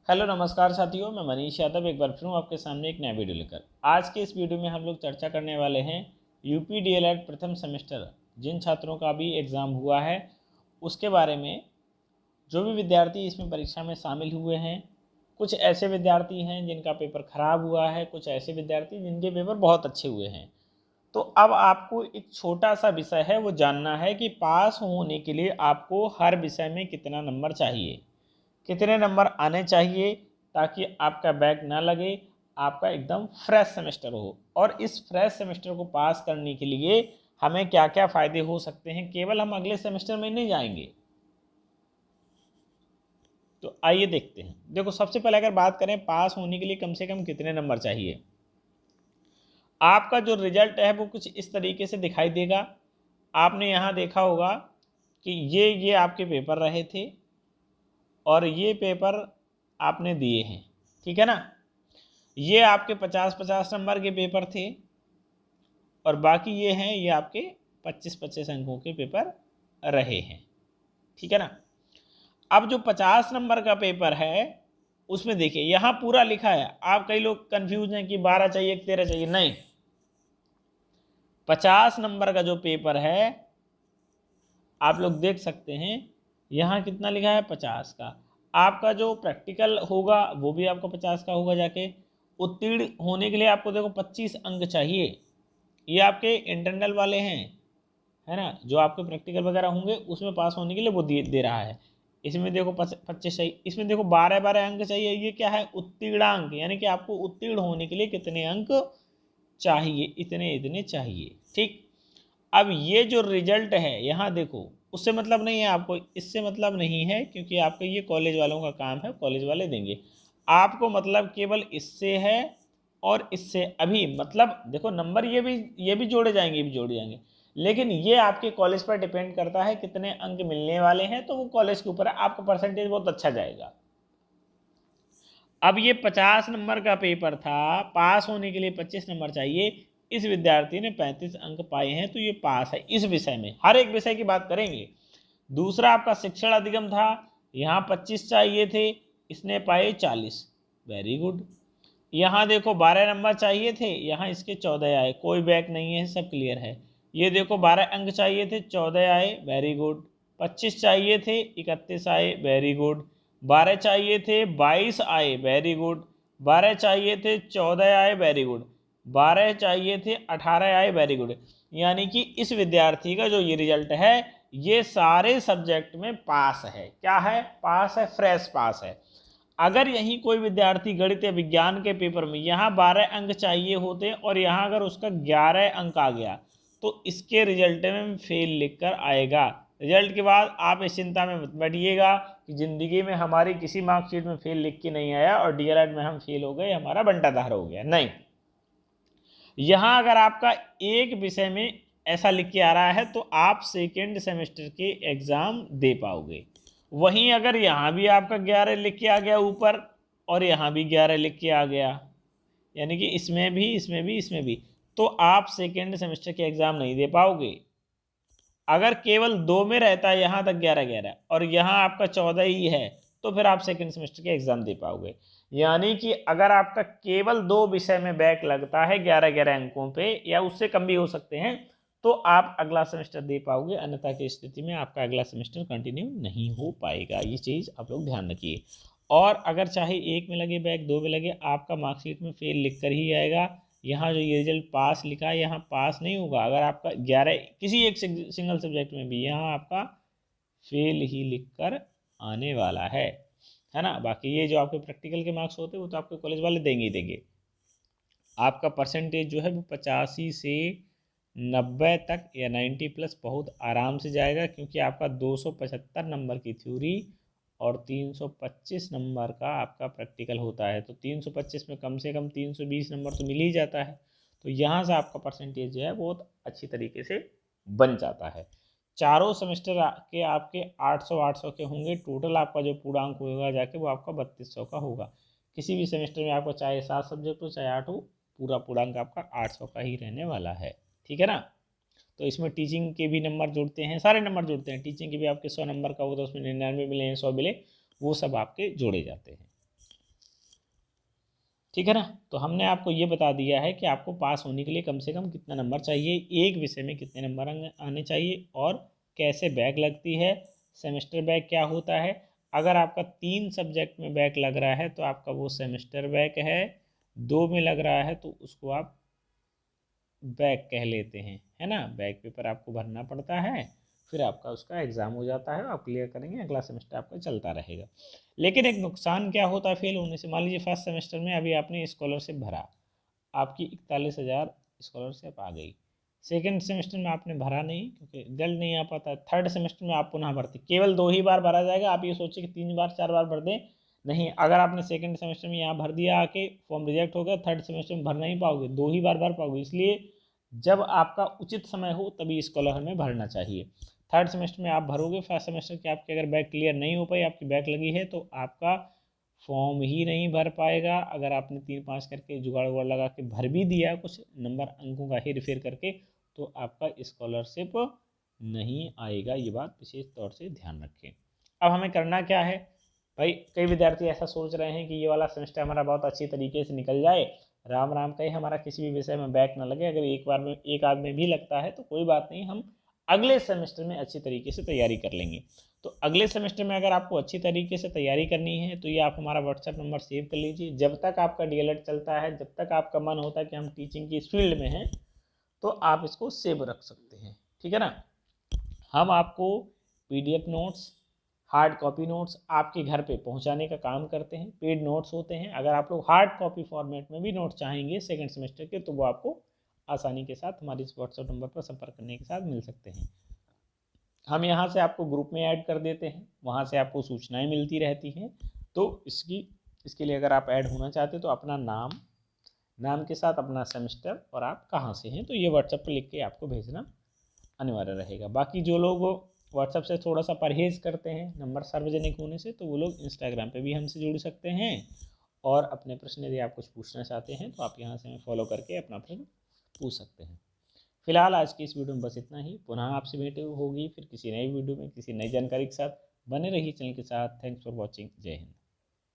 Hello नमस्कार साथियों, मैं मनीष यादव एक बार फिर हूँ आपके सामने एक नया वीडियो लेकर। आज के इस वीडियो में हम लोग चर्चा करने वाले हैं यूपी डीएलएड प्रथम सेमेस्टर जिन छात्रों का भी एग्ज़ाम हुआ है उसके बारे में। जो भी विद्यार्थी इसमें परीक्षा में शामिल हुए हैं, कुछ ऐसे विद्यार्थी हैं जिनका पेपर ख़राब हुआ है, कुछ ऐसे विद्यार्थी जिनके पेपर बहुत अच्छे हुए हैं। तो अब आपको एक छोटा सा विषय है वो जानना है कि पास होने के लिए आपको हर विषय में कितना नंबर चाहिए, कितने नंबर आने चाहिए ताकि आपका बैक ना लगे, आपका एकदम फ्रेश सेमेस्टर हो। और इस फ्रेश सेमेस्टर को पास करने के लिए हमें क्या क्या फ़ायदे हो सकते हैं, केवल हम अगले सेमेस्टर में नहीं जाएंगे। तो आइए देखते हैं। देखो, सबसे पहले अगर बात करें पास होने के लिए कम से कम कितने नंबर चाहिए, आपका जो रिजल्ट है वो कुछ इस तरीके से दिखाई देगा। आपने यहाँ देखा होगा कि ये आपके पेपर रहे थे और ये पेपर आपने दिए हैं, ठीक है ना। ये आपके 50-50 नंबर के पेपर थे और बाकी ये हैं, ये आपके 25-25 अंकों के पेपर रहे हैं, ठीक है ना। अब जो 50 नंबर का पेपर है उसमें देखिए यहाँ पूरा लिखा है। आप कई लोग कंफ्यूज हैं कि 12 चाहिए 13 चाहिए, नहीं। 50 नंबर का जो पेपर है आप लोग देख सकते हैं, यहाँ कितना लिखा है 50 का। आपका जो प्रैक्टिकल होगा वो भी आपका 50 का होगा। जाके उत्तीर्ण होने के लिए आपको देखो 25 अंक चाहिए। ये आपके इंटरनल वाले हैं, है ना, जो आपके प्रैक्टिकल वगैरह होंगे उसमें पास होने के लिए वो दे रहा है। इसमें देखो 25 चाहिए, इसमें देखो 12-12 अंक चाहिए। ये क्या है, उत्तीर्णांक, यानी कि आपको उत्तीर्ण होने के लिए कितने अंक चाहिए, इतने इतने चाहिए, ठीक। अब ये जो रिजल्ट है यहाँ देखो, उससे मतलब नहीं है आपको, इससे मतलब नहीं है, क्योंकि आपका ये कॉलेज वालों का काम है, कॉलेज वाले देंगे आपको। मतलब केवल इससे है और इससे। अभी मतलब देखो नंबर ये भी जोड़े जाएंगे, ये भी जोड़े जाएंगे, लेकिन ये आपके कॉलेज पर डिपेंड करता है कितने अंक मिलने वाले हैं। तो वो कॉलेज के ऊपर है, आपका परसेंटेज बहुत अच्छा जाएगा। अब ये 50 नंबर का पेपर था, पास होने के लिए 25 नंबर चाहिए। इस विद्यार्थी ने 35 अंक पाए हैं, तो ये पास है इस विषय में। हर एक विषय की बात करेंगे। दूसरा आपका शिक्षण अधिगम था, यहाँ 25 चाहिए थे, इसने पाए 40, वेरी गुड। यहाँ देखो 12 नंबर चाहिए थे, यहाँ इसके 14 आए, कोई बैक नहीं है, सब क्लियर है। ये देखो 12 अंक चाहिए थे, 14 आए, वेरी गुड। 25 चाहिए थे, 31 आए, वेरी गुड। 12 चाहिए थे, 22 आए, वेरी गुड। 12 चाहिए थे, 14 आए, वेरी गुड। 12 चाहिए थे, 18 आए, वेरी गुड। यानी कि इस विद्यार्थी का जो ये रिजल्ट है, ये सारे सब्जेक्ट में पास है। क्या है, पास है, फ्रेश पास है। अगर यहीं कोई विद्यार्थी गणित या विज्ञान के पेपर में यहाँ 12 अंक चाहिए होते और यहाँ अगर उसका 11 अंक आ गया, तो इसके रिजल्ट में फेल लिख कर आएगा। रिजल्ट के बाद आप इस चिंता में मत बैठिएगा कि ज़िंदगी में हमारी किसी मार्कशीट में फेल लिख के नहीं आया और डीएलएड में हम फेल हो गए, हमारा बंटाधार हो गया, नहीं। यहाँ अगर आपका एक विषय में ऐसा लिख के आ रहा है तो आप सेकेंड सेमेस्टर के एग्ज़ाम दे पाओगे। वहीं अगर यहाँ भी आपका 11 लिख के आ गया ऊपर और यहाँ भी 11 लिख के आ गया, यानी कि इसमें भी इसमें भी इसमें भी, तो आप सेकेंड सेमेस्टर के एग्ज़ाम नहीं दे पाओगे। अगर केवल 2 में रहता है यहाँ तक 11-11 और यहाँ आपका 14 ही है, तो फिर आप सेकेंड सेमेस्टर के एग्ज़ाम दे पाओगे। यानी कि अगर आपका केवल 2 विषय में बैक लगता है 11-11 अंकों पे, या उससे कम भी हो सकते हैं, तो आप अगला सेमेस्टर दे पाओगे। अन्यथा की स्थिति में आपका अगला सेमेस्टर कंटिन्यू नहीं हो पाएगा। ये चीज़ आप लोग ध्यान रखिए। और अगर चाहे 1 में लगे बैक, 2 में लगे, आपका मार्कशीट में फेल लिख कर ही आएगा। यहाँ जो ये रिजल्ट पास लिखा है, यहाँ पास नहीं होगा। अगर आपका 11 किसी एक सिंगल सब्जेक्ट में भी, यहाँ आपका फेल ही लिख कर आने वाला है ना। बाकी ये जो आपके प्रैक्टिकल के मार्क्स होते हैं वो तो आपके कॉलेज वाले देंगे ही देंगे। आपका परसेंटेज जो है वो 85 से 90 तक या 90 प्लस बहुत आराम से जाएगा, क्योंकि आपका 275 नंबर की थ्योरी और 325 नंबर का आपका प्रैक्टिकल होता है। तो 325 में कम से कम 320 नंबर तो मिल ही जाता है। तो यहाँ से आपका परसेंटेज जो है बहुत अच्छी तरीके से बन जाता है। चारों सेमेस्टर के आपके 800-800 के होंगे। टोटल आपका जो पूर्णांक होगा जाके वो आपका 3200 का होगा। किसी भी सेमेस्टर में आपका चाहे 7 सब्जेक्ट हो चाहे 8 हो, पूरा पूर्णांक आपका 800 का ही रहने वाला है, ठीक है ना। तो इसमें टीचिंग के भी नंबर जुड़ते हैं, सारे नंबर जुड़ते हैं। टीचिंग के भी आपके 100 नंबर का होता है, उसमें 99 मिले, 100 मिले, वो सब आपके जोड़े जाते हैं। ठीक है ना। तो हमने आपको ये बता दिया है कि आपको पास होने के लिए कम से कम कितना नंबर चाहिए, एक विषय में कितने नंबर आने चाहिए, और कैसे बैक लगती है, सेमेस्टर बैक क्या होता है। अगर आपका 3 सब्जेक्ट में बैक लग रहा है तो आपका वो सेमेस्टर बैक है, 2 में लग रहा है तो उसको आप बैक कह लेते हैं, है ना। बैक पेपर आपको भरना पड़ता है, फिर आपका उसका एग्ज़ाम हो जाता है, आप क्लियर करेंगे, अगला सेमेस्टर आपका चलता रहेगा। लेकिन एक नुकसान क्या होता है फेल होने से, मान लीजिए फर्स्ट सेमेस्टर में अभी आपने स्कॉलरशिप भरा, आपकी 41,000 स्कॉलरशिप आ गई, सेकेंड सेमेस्टर में आपने भरा नहीं क्योंकि रिजल्ट नहीं आ पाता, थर्ड सेमेस्टर में आप पुनः भरते, केवल 2 ही बार भरा जाएगा। आप ये सोचिए कि 3 बार 4 बार भर दें, नहीं, अगर आपने सेकेंड सेमेस्टर में यहाँ भर दिया आके फॉर्म रिजेक्ट हो गया, थर्ड सेमेस्टर में भर नहीं पाओगे, 2 ही बार भर पाओगे। इसलिए जब आपका उचित समय हो तभी स्कॉलर में भरना चाहिए। थर्ड सेमेस्टर में आप भरोगे, फर्स्ट सेमेस्टर के आपके अगर बैक क्लियर नहीं हो पाई, आपकी बैक लगी है, तो आपका फॉर्म ही नहीं भर पाएगा। अगर आपने 3-5 करके जुगाड़ उगाड़ लगा के भर भी दिया कुछ नंबर अंकों का हेर फेर करके, तो आपका स्कॉलरशिप नहीं आएगा। ये बात विशेष तौर से ध्यान रखें। अब हमें करना क्या है भाई, कई विद्यार्थी ऐसा सोच रहे हैं कि ये वाला सेमेस्टर हमारा बहुत अच्छी तरीके से निकल जाए, राम राम कहे, हमारा किसी भी विषय में बैक ना लगे। अगर एक बार में एक आध में भी लगता है तो कोई बात नहीं, हम अगले सेमेस्टर में अच्छी तरीके से तैयारी कर लेंगे। तो अगले सेमेस्टर में अगर आपको अच्छी तरीके से तैयारी करनी है तो ये आप हमारा व्हाट्सएप नंबर सेव कर लीजिए। जब तक आपका डीएलएड चलता है, जब तक आपका मन होता है कि हम टीचिंग की इस फील्ड में हैं, तो आप इसको सेव रख सकते हैं, ठीक है ना। हम आपको PDF notes, hard copy notes आपके घर पे पहुंचाने का काम करते हैं। पेड नोट्स होते हैं, अगर आप लोग हार्ड कॉपी फॉर्मेट में भी नोट्स चाहेंगे सेकंड सेमेस्टर के, तो वो आपको आसानी के साथ हमारे इस व्हाट्सएप नंबर पर संपर्क करने के साथ मिल सकते हैं। हम यहाँ से आपको ग्रुप में ऐड कर देते हैं, वहाँ से आपको सूचनाएं मिलती रहती हैं। तो इसके लिए अगर आप ऐड होना चाहते हैं तो अपना नाम के साथ अपना सेमेस्टर और आप कहाँ से हैं, तो ये व्हाट्सएप पर लिख के आपको भेजना अनिवार्य रहेगा। बाकी जो लोग व्हाट्सएप से थोड़ा सा परहेज़ करते हैं नंबर सार्वजनिक होने से, तो वो लोग इंस्टाग्राम पे भी हमसे जुड़ सकते हैं, और अपने प्रश्न यदि आप कुछ पूछना चाहते हैं तो आप यहाँ से हमें फॉलो करके अपना प्रश्न पूछ सकते हैं। फिलहाल आज की इस वीडियो में बस इतना ही। पुनः आपसे भेंट होगी फिर किसी नई वीडियो में किसी नई जानकारी के साथ। बने रहिए चैनल के साथ। Thanks for watching. जय हिंद।